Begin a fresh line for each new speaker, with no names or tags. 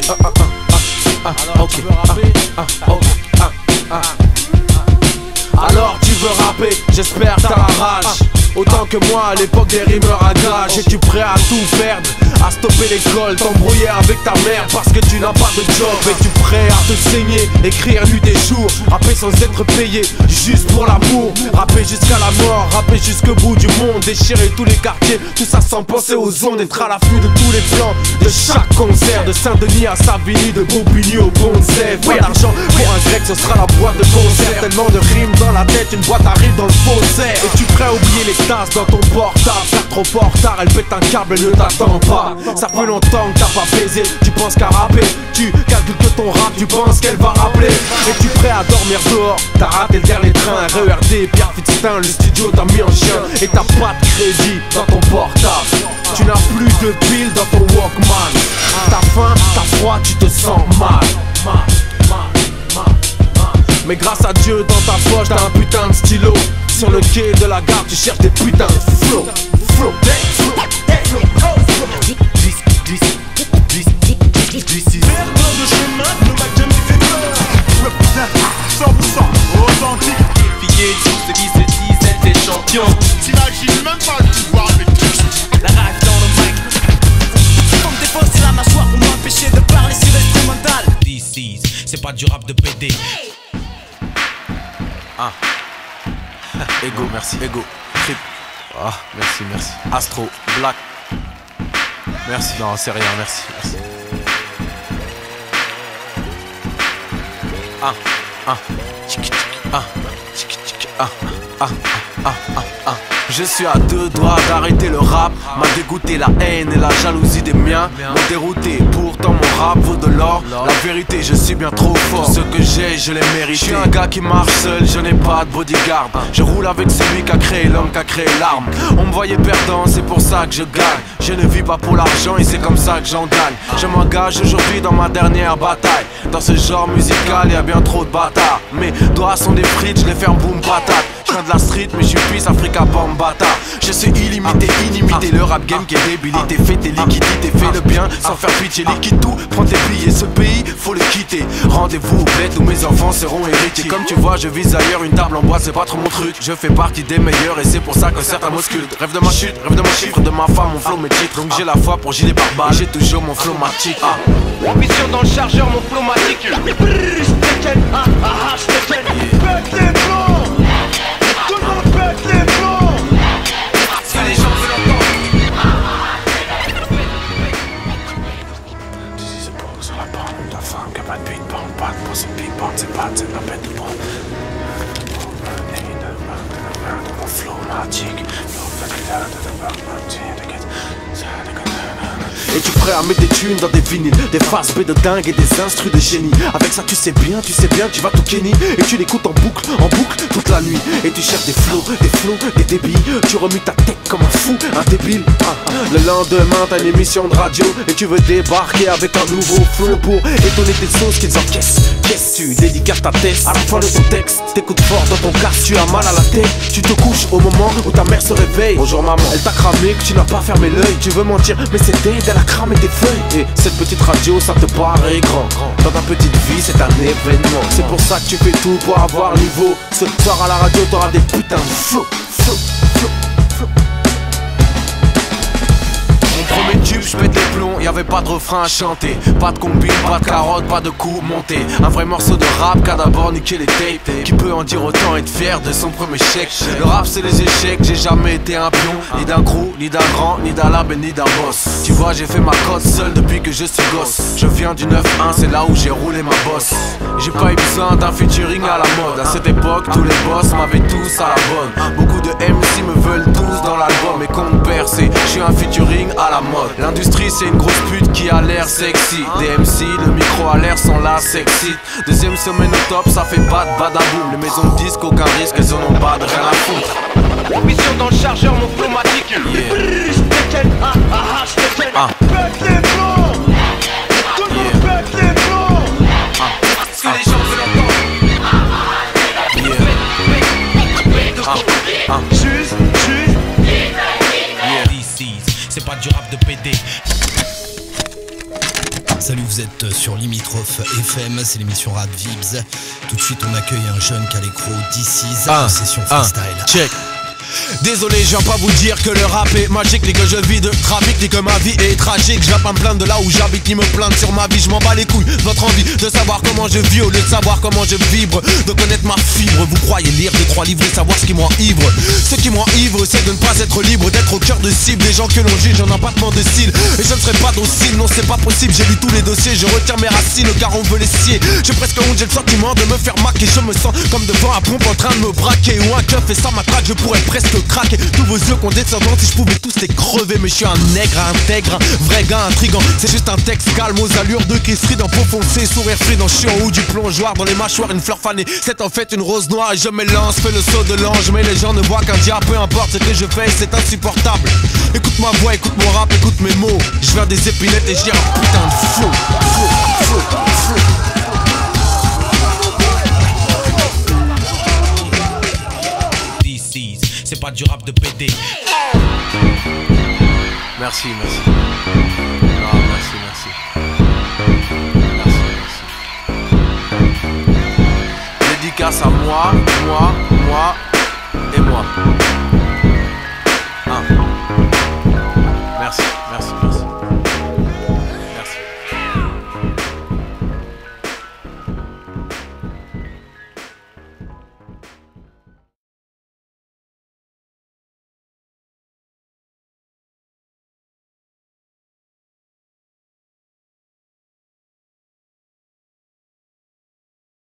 crie ok. Alors tu veux rapper, j'espère t'as la rage. Autant que moi à l'époque des rimeurs à gage. Es-tu prêt à tout perdre, à stopper l'école, t'embrouiller avec ta mère parce que tu n'as pas de job? Es-tu prêt à te saigner, écrire nuit et jour, rapper sans être payé, juste pour l'amour? Rapper jusqu'à la mort, rapper jusqu'au bout du monde, déchirer tous les quartiers, tout ça sans penser aux ondes. Être à l'affût de tous les plans, de chaque concert, de Saint-Denis à Savigny, de Bobigny au Bonzef. Pas d'argent pour un grec, ce sera la boîte de concert. Tellement de rimes dans la tête, une boîte arrive dans le faussaire. Es-tu prêt à oublier les tasses dans ton portable? Car trop fort tard, elle pète un câble, elle ne t'attend pas. Ça fait longtemps que t'as pas baisé, tu penses qu'à rapper. Tu calcules que ton rap, tu penses qu'elle va rappeler. Es-tu prêt à dormir dehors? T'as raté le dernier train, RERD, Pierre Fitztin, le studio t'a mis en chien. Et t'as pas de crédit dans ton portable. Tu n'as plus de piles dans ton Walkman. T'as faim, t'as froid, tu te sens mal. Mais grâce à Dieu, dans ta poche, t'as un putain de stylo. Sur le quai de la gare, tu cherches des putains de flow.
Perdant de chemin, le mec de mes figures. Représente 100% authentique.
Défier tous ceux qui se disent être des champions.
T'imagines même pas le pouvoir avec
La rage dans le mic.
Comme défausser la mâchoire pour m'empêcher de parler sur l'instrumental.
This is, c'est pas du rap de PD.
Ego, merci. Ego, Trip. Merci. Astro, Black. Merci. Non, c'est rien, merci. Je suis à deux doigts d'arrêter le rap. M'a dégoûté la haine et la jalousie des miens. M'ont dérouté, pourtant mon rap vaut de l'or. La vérité, je suis bien trop fort. Ce que j'ai, je l'ai mérité. Je suis un gars qui marche seul, je n'ai pas de bodyguard. Je roule avec celui qui a créé l'homme, qui a créé l'arme. On me voyait perdant, c'est pour ça que je gagne. Je ne vis pas pour l'argent et c'est comme ça que j'en gagne. Je m'engage aujourd'hui dans ma dernière bataille. Dans ce genre musical, y a bien trop de bâtards. Mes doigts sont des frites, je les ferme boum patate. Je viens de la street mais je suis fils Africa Bambata. Je suis illimité, inimité. Le rap game qui est débilité. Fais tes liquidités, fais le bien sans faire pitié. Liquide tout, prends tes billets. Ce pays, faut le quitter. Rendez-vous au bled où mes enfants seront héritiers. Comme tu vois, je vise ailleurs, une table en bois, c'est pas trop mon truc. Je fais partie des meilleurs et c'est pour ça que certains m'auscultent. Rêve de ma chute, rêve de mon chiffre, de ma femme, mon flow, mes titres. Donc j'ai la foi pour gilet pare-balles. J'ai toujours mon flow matique.
Mission dans le chargeur, mon flow matique.
C'est la bête de bras. Mon flow magique. Es-tu prêt à mettre des thunes dans des vinyles, des faces B de dingue et des instrus de génie? Avec ça tu sais bien, tu vas tout kenny. Et tu l'écoutes en boucle, toute la nuit. Et tu cherches des flows, des débits. Tu remues ta tête comme un fou, un débile. Le lendemain t'as une émission de radio et tu veux débarquer avec un nouveau flow pour étonner tes sauces qu'ils encaissent. Qu'est-ce tu dédicaces ta tête à la fin de ton texte? T'écoutes fort dans ton casque, tu as mal à la tête. Tu te couches au moment où ta mère se réveille. Bonjour maman, elle t'a cramé que tu n'as pas fermé l'œil. Tu veux mentir mais c'est dead, elle a cramé tes feuilles. Et cette petite radio ça te paraît grand. Dans ta petite vie c'est un événement. C'est pour ça que tu fais tout pour avoir niveau. Ce soir à la radio t'auras des putains de flow. Premier tube, je pète les plombs, y'avait pas de refrain à chanter. Pas de combine, pas de carotte, pas de coups montés. Un vrai morceau de rap qu'a d'abord niqué les tapes. Qui peut en dire autant être fier de son premier chèque? Le rap c'est les échecs, j'ai jamais été un pion. Ni d'un crew, ni d'un grand, ni d'un lab et ni d'un boss. Tu vois j'ai fait ma cote seul depuis que je suis gosse. Je viens du 9-1, c'est là où j'ai roulé ma bosse. J'ai pas eu besoin d'un featuring à la mode. À cette époque, tous les boss m'avaient tous à la bonne. Beaucoup de MC me veulent tous dans l'album. Et compte percé, je suis un featuring à la mode. L'industrie c'est une grosse pute qui a l'air sexy. Des MC, le micro a l'air sont là sexy. Deuxième semaine au top, ça fait pas de badaboum. Les maisons de disques, aucun risque, elles en ont pas de rien à foutre.
Mission dans le chargeur, mon flow matique. Ce que les gens veulent entendre. C'est pas du rap de PD.
Salut, vous êtes
êtes sur Limitrophe FM, c'est l'émission Rap Vibs. Tout de suite, on accueille un jeune qui a l'écro d'ici, session freestyle.
Check. Désolé, je viens pas vous dire que le rap est magique, ni que je vis de trafic, ni que ma vie est tragique. Je viens pas me plaindre de là où j'habite, ni me plaindre sur ma vie. Je m'en bats les couilles, votre envie de savoir comment je vis au lieu de savoir comment je vibre, de connaître ma fibre. Vous croyez lire des 3 livres et savoir ce qui m'enivre. Ce qui m'enivre, c'est de ne pas être libre, d'être au cœur de cible. Des gens que l'on juge en empattement de cils. Et je ne serai pas docile, non c'est pas possible. J'ai lu tous les dossiers, je retire mes racines car on veut les scier. J'ai presque honte, j'ai le sentiment de me faire maquer. Je me sens comme devant un pompe en train de me braquer. Ou un keuf et sans ma traque, je pourrais presque craquer. Tous vos yeux condescendants, si je pouvais tous les crever. Mais je suis un nègre intègre, un vrai gars intrigant. C'est juste un texte calme aux allures de caisserie, dans peau foncée, sourire frident. Je suis en haut du plongeoir, dans les mâchoires une fleur fanée. C'est en fait une rose noire et je m'élance, fais le saut de l'ange. Mais les gens ne voient qu'un diable, peu importe ce que je fais, c'est insupportable. Écoute ma voix, écoute mon rap, écoute mes mots. Je viens des épinettes et je dis un putain de flow.
C'est pas du rap de PD.
Merci. Non, merci. Dédicace à moi et moi.